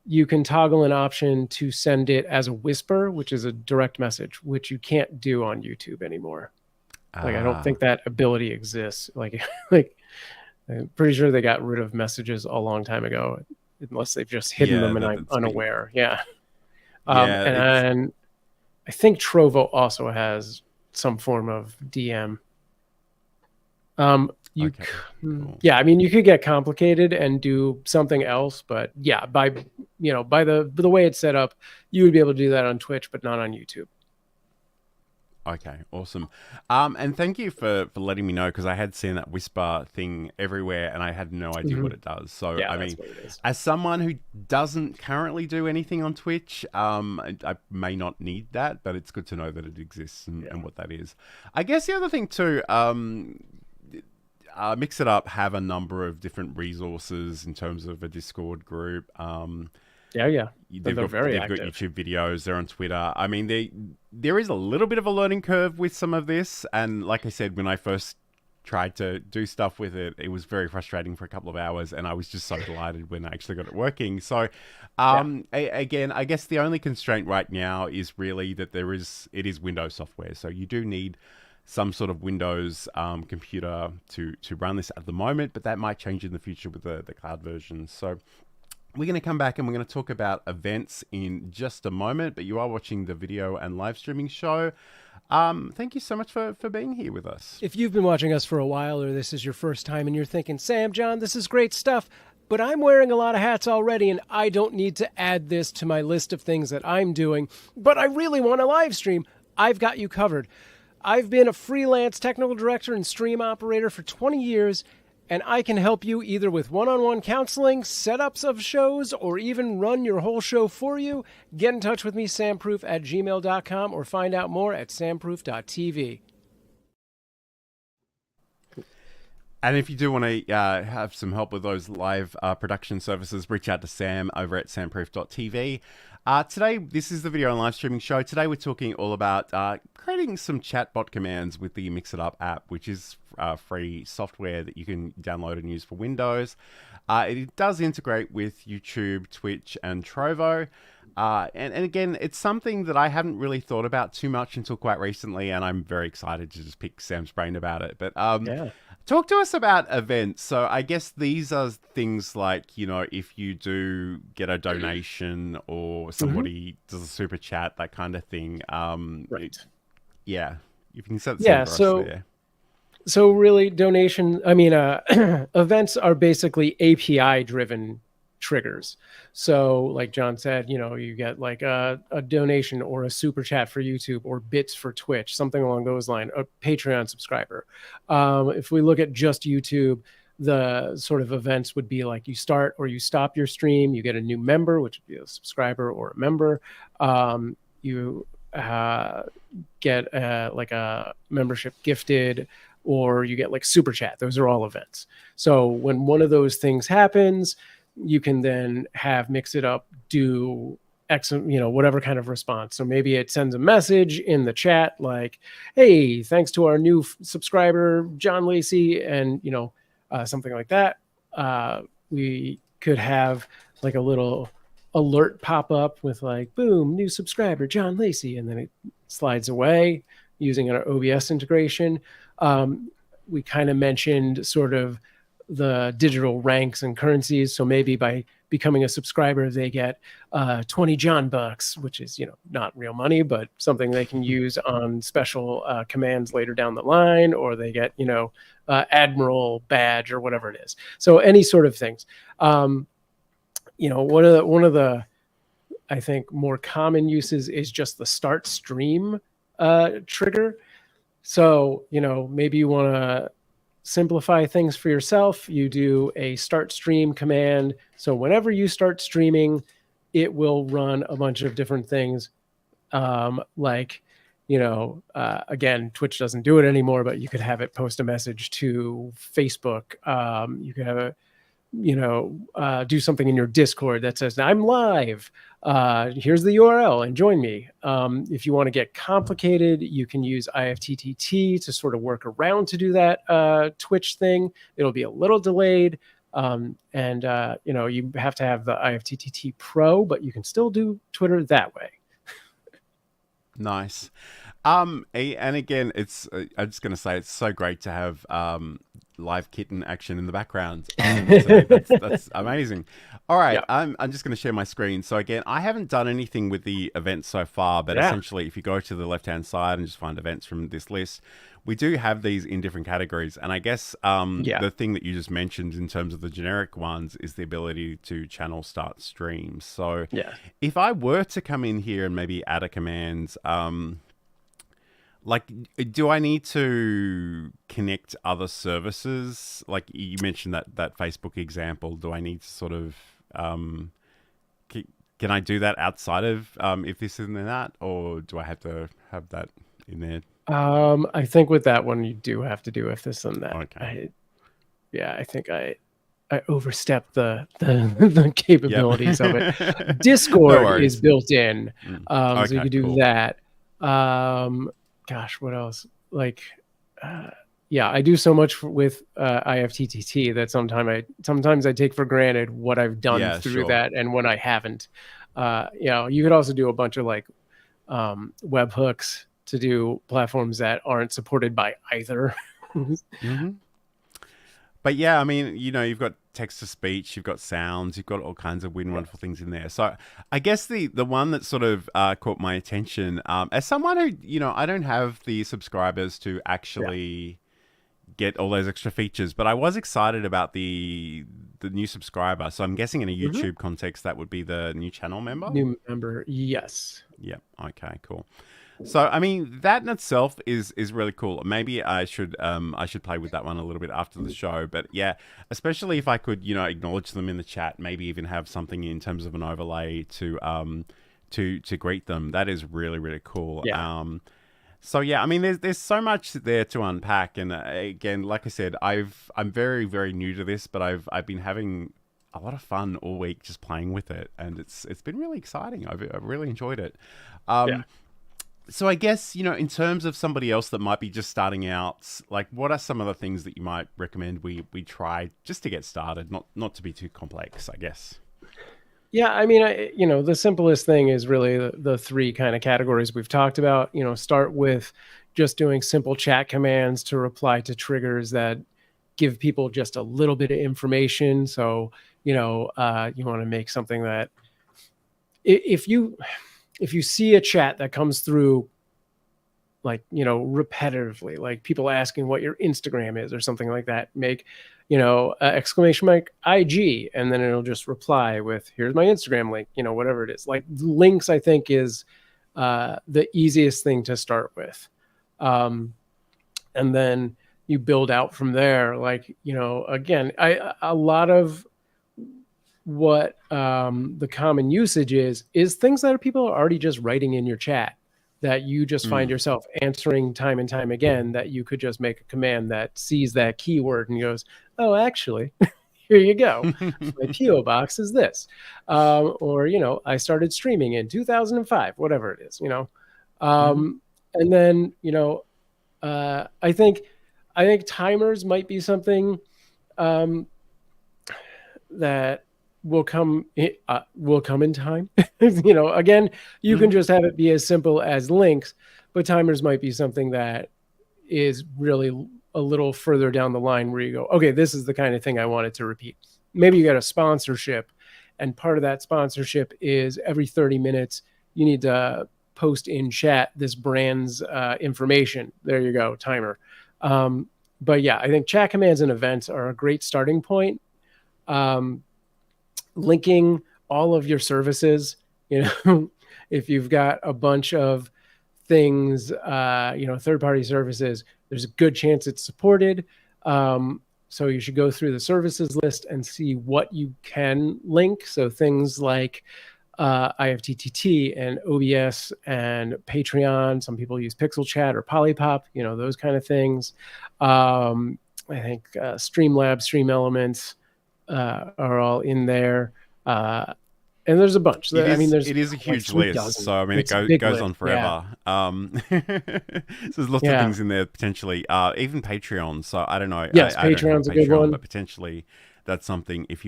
you can toggle an option to send it as a whisper, which is a direct message, which you can't do on YouTube anymore. Like, I don't think that ability exists. Like I'm pretty sure they got rid of messages a long time ago, unless they've just hidden them and I'm unaware. And I think Trovo also has some form of DM. Cool. Yeah, I mean, you could get complicated and do something else, but yeah, by the way it's set up, you would be able to do that on Twitch, but not on YouTube. Okay, awesome. And thank you for letting me know, because I had seen that whisper thing everywhere and I had no idea what it does. So, I mean, as someone who doesn't currently do anything on Twitch, I may not need that, but it's good to know that it exists and what that is. I guess the other thing too, Mix It Up have a number of different resources in terms of a Discord group. They've got YouTube videos. They're on Twitter. I mean, there is a little bit of a learning curve with some of this. And like I said, when I first tried to do stuff with it, it was very frustrating for a couple of hours. And I was just so delighted when I actually got it working. So, again, I guess the only constraint right now is really that it is Windows software. So you do need some sort of Windows computer to run this at the moment. But that might change in the future with the cloud version. So we're going to come back and we're going to talk about events in just a moment, but you are watching the video and live streaming show. Thank you so much for being here with us. If you've been watching us for a while, or this is your first time and you're thinking, Sam, John, this is great stuff, but I'm wearing a lot of hats already and I don't need to add this to my list of things that I'm doing, but I really want to live stream, I've got you covered. I've been a freelance technical director and stream operator for 20 years, and I can help you either with one-on-one counseling, setups of shows, or even run your whole show for you. Get in touch with me, samproof@gmail.com, or find out more at samproof.tv. And if you do want to have some help with those live production services, reach out to Sam over at samproof.tv. Today, this is the video and live streaming show. Today, we're talking all about creating some chatbot commands with the Mix It Up app, which is free software that you can download and use for Windows. It does integrate with YouTube, Twitch, and Trovo. And again, it's something that I haven't really thought about too much until quite recently, and I'm very excited to just pick Sam's brain about it. But talk to us about events. So I guess these are things like, if you do get a donation or somebody does a super chat, that kind of thing. Right. Yeah. You can set the scene for us there. So really events are basically API driven triggers. So like John said, you get like a donation or a super chat for YouTube or bits for Twitch, something along those lines, a Patreon subscriber. If we look at just YouTube, the sort of events would be like you start or you stop your stream, you get a new member, which would be a subscriber or a member. You get like a membership gifted, or you get like super chat. Those are all events. So when one of those things happens, you can then have Mix It Up do whatever kind of response. So maybe it sends a message in the chat like, hey, thanks to our new subscriber, John Lacey, and, something like that. We could have like a little alert pop up with like, boom, new subscriber, John Lacey. And then it slides away using our OBS integration. We kind of mentioned sort of the digital ranks and currencies. So maybe by becoming a subscriber, they get 20 John bucks, which is, not real money, but something they can use on special commands later down the line, or they get, Admiral badge or whatever it is. So any sort of things. One of the I think more common uses is just the start stream trigger. So, maybe you want to simplify things for yourself. You do a start stream command. So whenever you start streaming, it will run a bunch of different things. Again, Twitch doesn't do it anymore, but you could have it post a message to Facebook. You could have do something in your Discord that says, I'm live. Here's the URL and join me. If you want to get complicated, you can use IFTTT to sort of work around to do that Twitch thing. It'll be a little delayed. You have to have the IFTTT Pro, but you can still do Twitter that way. Nice. And again, I'm just going to say it's so great to have live kitten action in the background. So that's amazing. All right, yeah. I'm just going to share my screen. So again, I haven't done anything with the events so far, but essentially if you go to the left-hand side and just find events from this list, we do have these in different categories. And I guess the thing that you just mentioned in terms of the generic ones is the ability to channel start streams. So if I were to come in here and maybe add a command, do I need to connect other services? Like you mentioned that Facebook example. Do I need to sort of, can I do that outside of if this isn't that, or do I have to have that in there? I think with that one, you do have to do if this and that. Okay. I think I overstepped the capabilities of it. Discord is built in, so you can do that. Gosh, what else? I do so much with IFTTT that sometimes I take for granted what I've done through that and when I haven't. You could also do a bunch of webhooks to do platforms that aren't supported by either. Mm-hmm. But yeah, I mean, you've got text to speech, you've got sounds, you've got all kinds of wonderful things in there. So I guess the one that sort of caught my attention, as someone who, I don't have the subscribers to actually get all those extra features, but I was excited about the new subscriber. So I'm guessing in a YouTube context, that would be the new channel member? New member, yes. Yep. Okay, cool. So, I mean, that in itself is really cool. Maybe I should play with that one a little bit after the show. But yeah, especially if I could, acknowledge them in the chat, maybe even have something in terms of an overlay to greet them. That is really, really cool. Yeah. So yeah, I mean, there's so much there to unpack. And again, like I said, I'm very, very new to this, but I've been having a lot of fun all week just playing with it, and it's been really exciting. I've really enjoyed it. So I guess, in terms of somebody else that might be just starting out, what are some of the things that you might recommend we try just to get started, not to be too complex, I guess? Yeah, I mean, the simplest thing is really the three kind of categories we've talked about. Start with just doing simple chat commands to reply to triggers that give people just a little bit of information. So, you want to make something that if you see a chat that comes through repetitively, like people asking what your Instagram is or something like that, make, exclamation mark IG, and then it'll just reply with, here's my Instagram link, whatever it is. Like links, I think is the easiest thing to start with. And then you build out from there. Again, a lot of what the common usage is things that people are already just writing in your chat that you just find yourself answering time and time again, that you could just make a command that sees that keyword and goes, oh, actually, here you go. My PO box is this. Or, I started streaming in 2005, whatever it is, And then, I think timers might be something that will come in time. Again, you can just have it be as simple as links, but timers might be something that is really a little further down the line where you go, okay, this is the kind of thing I wanted to repeat. Maybe you got a sponsorship, and part of that sponsorship is every 30 minutes you need to post in chat this brand's information. There you go, timer. But yeah, I think chat commands and events are a great starting point. Linking all of your services, if you've got a bunch of things, third-party services, there's a good chance it's supported. So you should go through the services list and see what you can link. So things like IFTTT and OBS and Patreon. Some people use Pixel Chat or Polypop, those kind of things. I think Streamlabs, Stream Elements are all in there. And there's a bunch. It is a huge list. So, it goes on forever. Yeah. So there's lots of things in there potentially. Even Patreon. So I don't know. Yes, I Patreon's a good one. But potentially that's something if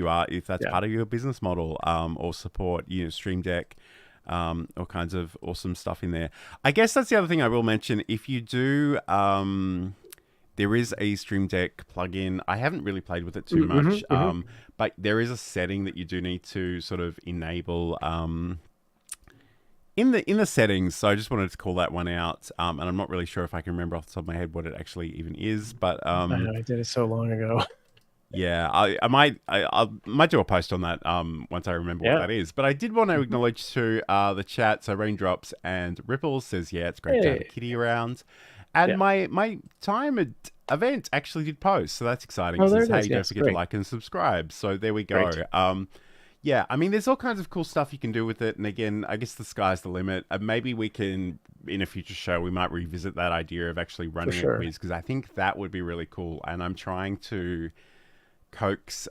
that's part of your business model, or support, Stream Deck, all kinds of awesome stuff in there. I guess that's the other thing I will mention. If you do, there is a Stream Deck plugin. I haven't really played with it too much, but there is a setting that you do need to sort of enable in the settings. So I just wanted to call that one out, and I'm not really sure if I can remember off the top of my head what it actually even is. But I know, I did it so long ago. Yeah, I might do a post on that once I remember what that is. But I did want to acknowledge to the chat. So Raindrops and Ripples says, yeah, it's great to have a kitty around. And my timed event actually did post, so that's exciting. It says, hey, don't forget to like and subscribe. So there we go. Yeah, there's all kinds of cool stuff you can do with it. And again, I guess the sky's the limit. Maybe we can, in a future show, we might revisit that idea of actually running a quiz, because I think that would be really cool. And I'm trying to coax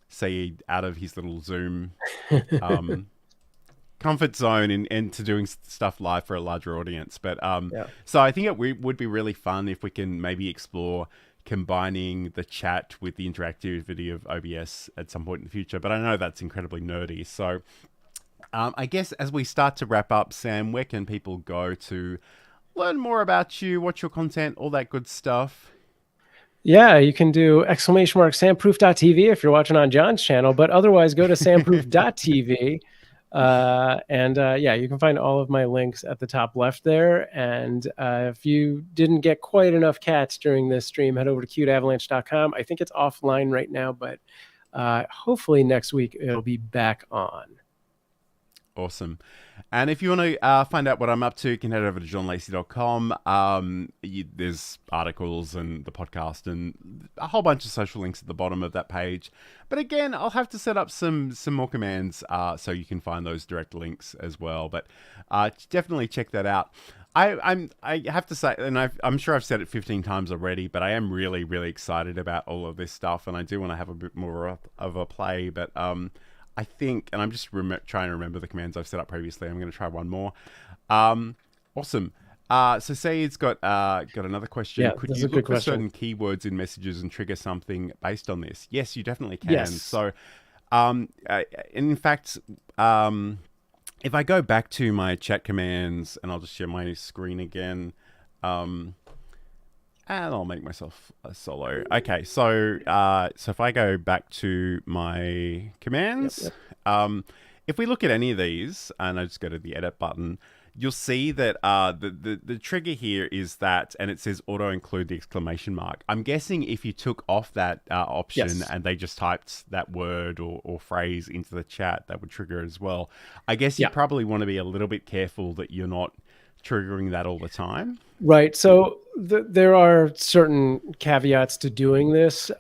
Saeed out of his little Zoom comfort zone into doing stuff live for a larger audience. But so I think it would be really fun if we can maybe explore combining the chat with the interactivity of OBS at some point in the future. But I know that's incredibly nerdy. So I guess as we start to wrap up, Sam, where can people go to learn more about you, watch your content, all that good stuff? Yeah, you can do !samproof.tv if you're watching on John's channel, but otherwise go to samproof.tv. You can find all of my links at the top left there. And if you didn't get quite enough cats during this stream, head over to cuteavalanche.com. I think it's offline right now, but hopefully next week it'll be back on. Awesome. And if you want to find out what I'm up to, you can head over to johnlacey.com. There's articles and the podcast and a whole bunch of social links at the bottom of that page. But again, I'll have to set up some more commands so you can find those direct links as well. But definitely check that out. I have to say, and I'm sure I've said it 15 times already, but I am really, really excited about all of this stuff. And I do want to have a bit more of a play, but I think, and I'm just trying to remember the commands I've set up previously. I'm going to try one more. Awesome. So Saeed's got another question. Yeah, Could you look for certain keywords in messages and trigger something based on this? Yes, you definitely can. Yes. So, in fact, if I go back to my chat commands, and I'll just share my screen again, and I'll make myself a solo. Okay, so if I go back to my commands, if we look at any of these, and I just go to the edit button, you'll see that the trigger here is that, and it says auto include the exclamation mark. I'm guessing if you took off that option and they just typed that word or phrase into the chat, that would trigger it as well. I guess you probably want to be a little bit careful that you're not triggering that all the time. Right. So there are certain caveats to doing this.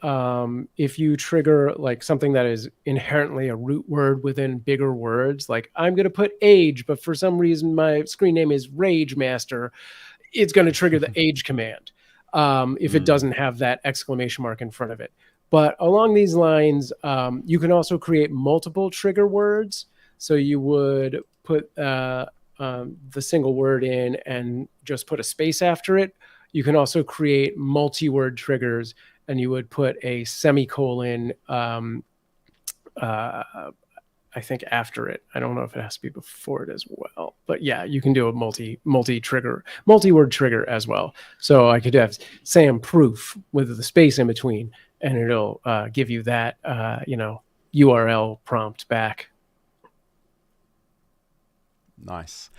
If you trigger like something that is inherently a root word within bigger words, like I'm going to put age, but for some reason my screen name is Rage Master, it's going to trigger the age command if it doesn't have that exclamation mark in front of it. But along these lines, you can also create multiple trigger words. So you would put the single word in and just put a space after it. You can also create multi-word triggers, and you would put a semicolon I think after it. I don't know if it has to be before it as well, but yeah, you can do a multi-word trigger as well. So I could have Sam Proof with the space in between, and it'll give you that URL prompt back. Nice.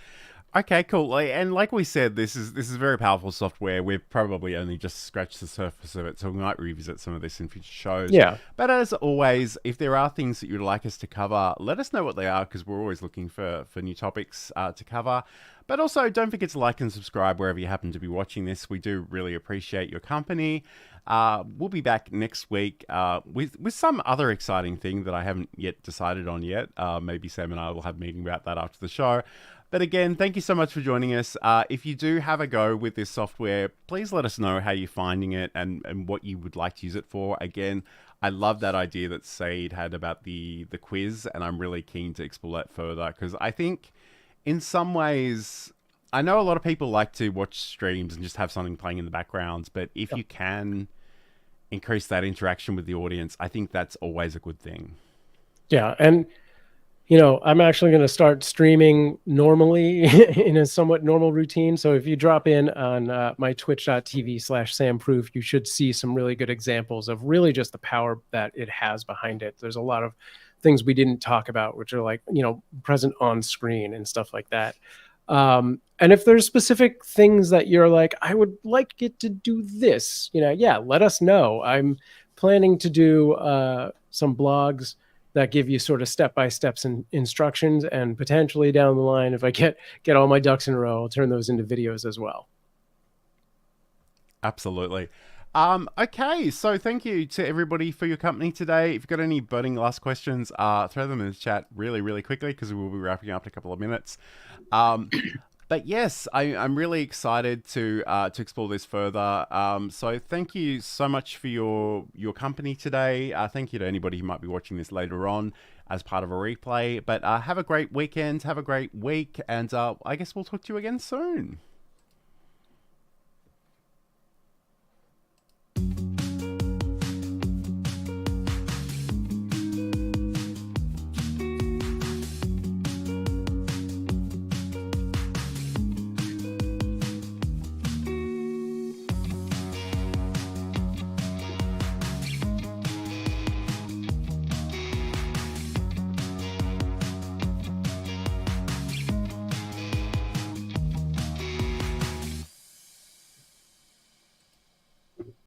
Okay, cool. And like we said, this is very powerful software. We've probably only just scratched the surface of it, so we might revisit some of this in future shows. Yeah. But as always, if there are things that you'd like us to cover, let us know what they are, because we're always looking for new topics to cover. But also, don't forget to like and subscribe wherever you happen to be watching this. We do really appreciate your company. We'll be back next week with some other exciting thing that I haven't yet decided on yet. Maybe Sam and I will have a meeting about that after the show. But again, thank you so much for joining us. If you do have a go with this software, please let us know how you're finding it and what you would like to use it for. Again, I love that idea that Saeed had about the quiz, and I'm really keen to explore that further, because I think in some ways, I know a lot of people like to watch streams and just have something playing in the background, but if you can increase that interaction with the audience, I think that's always a good thing. Yeah, and I'm actually going to start streaming normally in a somewhat normal routine. So if you drop in on my twitch.tv/samproof, you should see some really good examples of really just the power that it has behind it. There's a lot of things we didn't talk about, which are like, present on screen and stuff like that. And if there's specific things that you're like, I would like it to do this, let us know. I'm planning to do some blogs that give you sort of step-by-steps and instructions, and potentially down the line, if I get all my ducks in a row, I'll turn those into videos as well. Absolutely. Okay, so thank you to everybody for your company today. If you've got any burning last questions, throw them in the chat really, really quickly, because we'll be wrapping up in a couple of minutes. But yes, I'm really excited to explore this further. So thank you so much for your company today. Thank you to anybody who might be watching this later on as part of a replay. But have a great weekend, have a great week, and I guess we'll talk to you again soon.